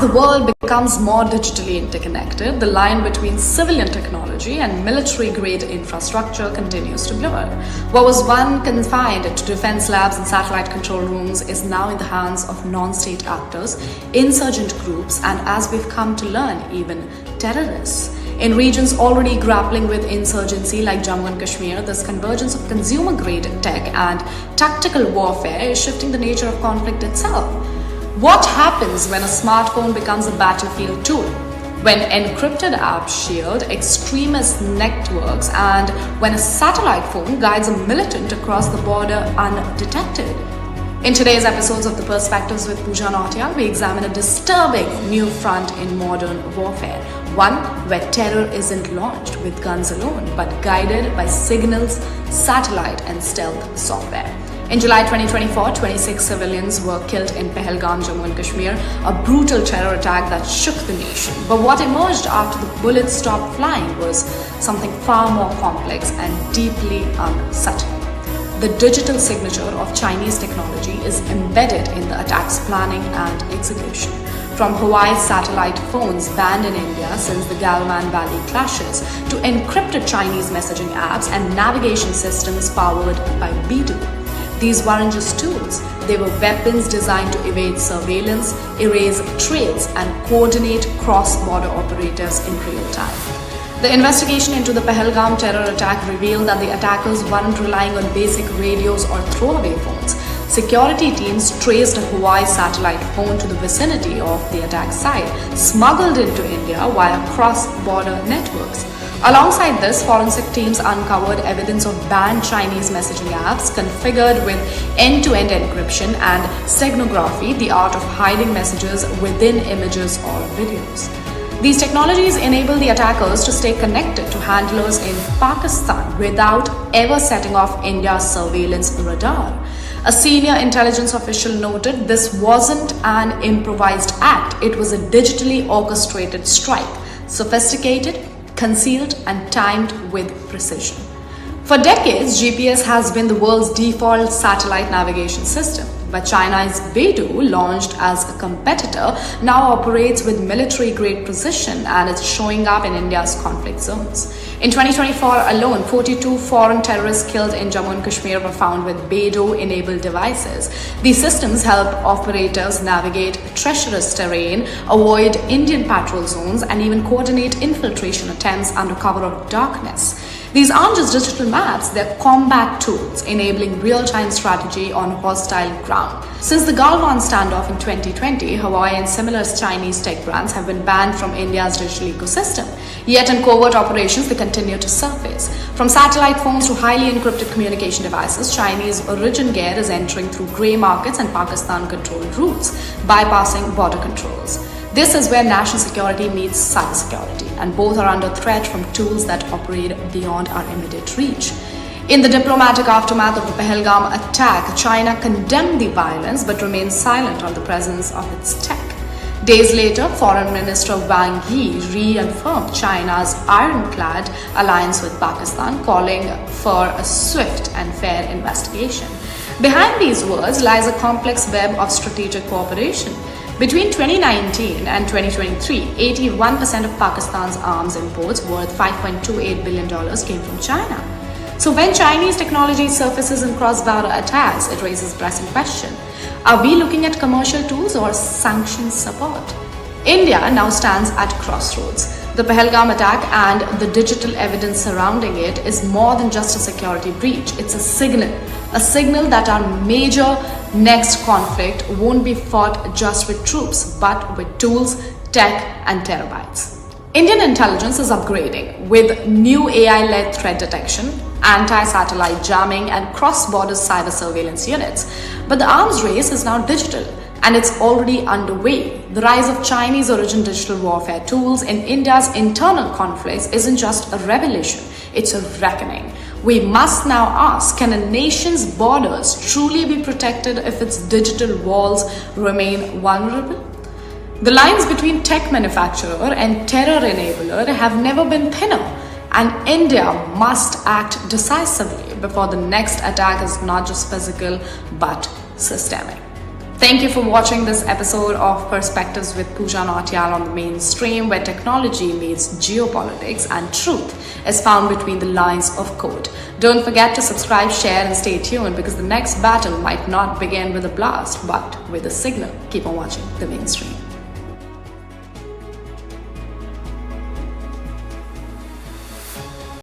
the world becomes more digitally interconnected, the line between civilian technology and military-grade infrastructure continues to blur. What was once confined to defense labs and satellite control rooms is now in the hands of non-state actors, insurgent groups, and as we've come to learn, even terrorists. In regions already grappling with insurgency like Jammu and Kashmir, this convergence of consumer-grade tech and tactical warfare is shifting the nature of conflict itself. What happens when a smartphone becomes a battlefield tool? When encrypted apps shield extremist networks and when a satellite phone guides a militant across the border undetected? In today's episodes of The Perspectives with Pooja Nautiyal, we examine a disturbing new front in modern warfare. One where terror isn't launched with guns alone, but guided by signals, satellite and stealth software. In July 2024, 26 civilians were killed in Pahalgam, Jammu and Kashmir, a brutal terror attack that shook the nation. But what emerged after the bullets stopped flying was something far more complex and deeply unsettling. The digital signature of Chinese technology is embedded in the attack's planning and execution. From Huawei satellite phones banned in India since the Galwan Valley clashes to encrypted Chinese messaging apps and navigation systems powered by BeiDou. These weren't just tools, they were weapons designed to evade surveillance, erase trails, and coordinate cross-border operators in real time. The investigation into the Pahalgam terror attack revealed that the attackers weren't relying on basic radios or throwaway phones. Security teams traced a Huawei satellite phone to the vicinity of the attack site, smuggled into India via cross-border networks. Alongside this, forensic teams uncovered evidence of banned Chinese messaging apps configured with end-to-end encryption and steganography, the art of hiding messages within images or videos. These technologies enable the attackers to stay connected to handlers in Pakistan without ever setting off India's surveillance radar. A senior intelligence official noted this wasn't an improvised act, it was a digitally orchestrated strike, sophisticated, concealed and timed with precision. For decades, GPS has been the world's default satellite navigation system, but China's BeiDou, launched as a competitor, now operates with military-grade precision and is showing up in India's conflict zones. In 2024 alone, 42 foreign terrorists killed in Jammu and Kashmir were found with BeiDou-enabled devices. These systems help operators navigate treacherous terrain, avoid Indian patrol zones, and even coordinate infiltration attempts under cover of darkness. These aren't just digital maps, they're combat tools, enabling real-time strategy on hostile ground. Since the Galwan standoff in 2020, Huawei and similar Chinese tech brands have been banned from India's digital ecosystem. Yet in covert operations, they continue to surface. From satellite phones to highly encrypted communication devices, Chinese origin gear is entering through grey markets and Pakistan-controlled routes, bypassing border controls. This is where national security meets cybersecurity, and both are under threat from tools that operate beyond our immediate reach. In the diplomatic aftermath of the Pahalgam attack, China condemned the violence but remained silent on the presence of its tech. Days later, Foreign Minister Wang Yi reaffirmed China's ironclad alliance with Pakistan, calling for a swift and fair investigation. Behind these words lies a complex web of strategic cooperation. Between 2019 and 2023, 81% of Pakistan's arms imports worth $5.28 billion came from China. So when Chinese technology surfaces in cross-border attacks, it raises a pressing question. Are we looking at commercial tools or sanctions support? India now stands at crossroads. The Pahalgam attack and the digital evidence surrounding it is more than just a security breach. It's a signal that our major next conflict won't be fought just with troops, but with tools, tech, and terabytes. Indian intelligence is upgrading with new AI-led threat detection, anti-satellite jamming, and cross-border cyber surveillance units. But the arms race is now digital, and it's already underway. The rise of Chinese origin digital warfare tools in India's internal conflicts isn't just a revelation, it's a reckoning. We must now ask, can a nation's borders truly be protected if its digital walls remain vulnerable? The lines between tech manufacturer and terror enabler have never been thinner, and India must act decisively before the next attack is not just physical but systemic. Thank you for watching this episode of Perspectives with Pooja Nautiyal on the mainstream, where technology meets geopolitics and truth is found between the lines of code. Don't forget to subscribe, share, and stay tuned, because the next battle might not begin with a blast but with a signal. Keep on watching the mainstream.